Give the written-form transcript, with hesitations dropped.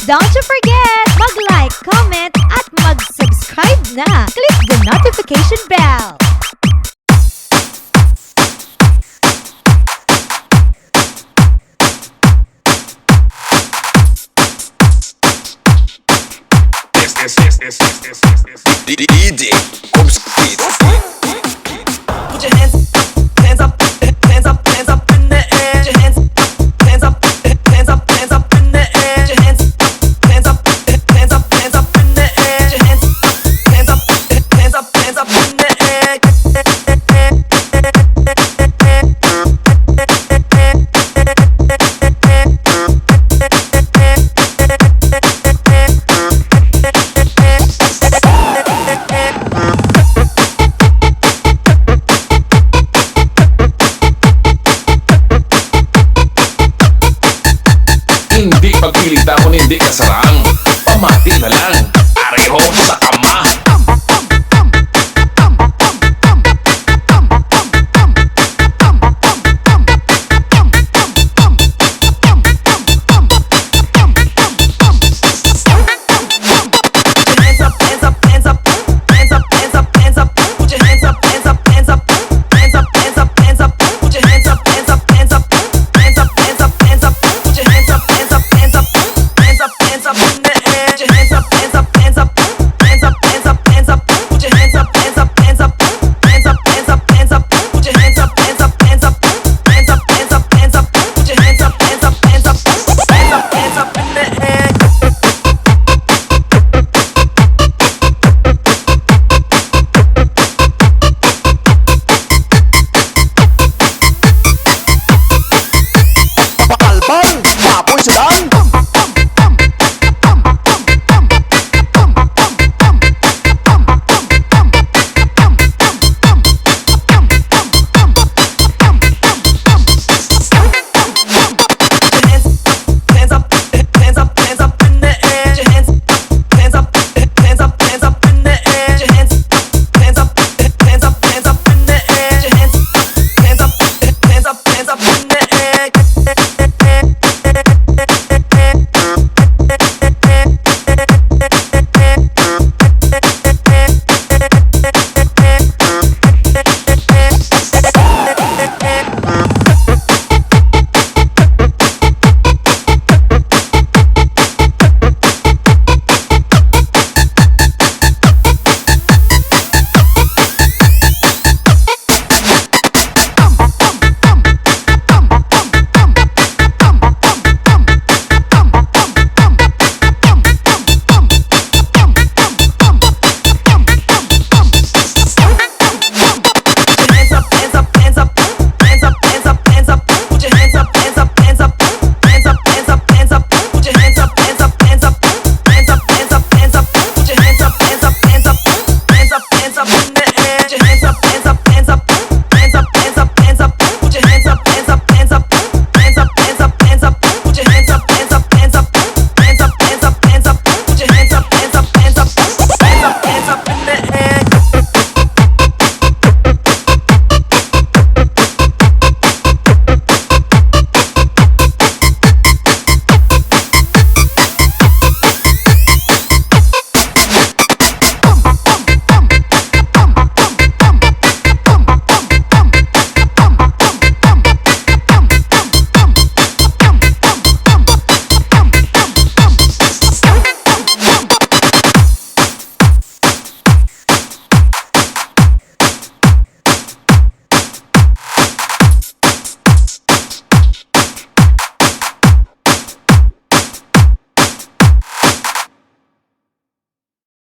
Don't you forget, mag-like, comment, at mag-subscribe na. Click the notification bell. DJ Hobbs Beats. Put your hands up, hands up, hands up, hands up in the air. Put your hands up, hands up, hands up, hands up in the air. Put your hands up, hands up, hands up, hands up in the air. Put your hands up, hands up, hands up, hands up in the air. Hindi pagpilita kung hindi kasarang. Pamati na lang. Pareho sa kamay.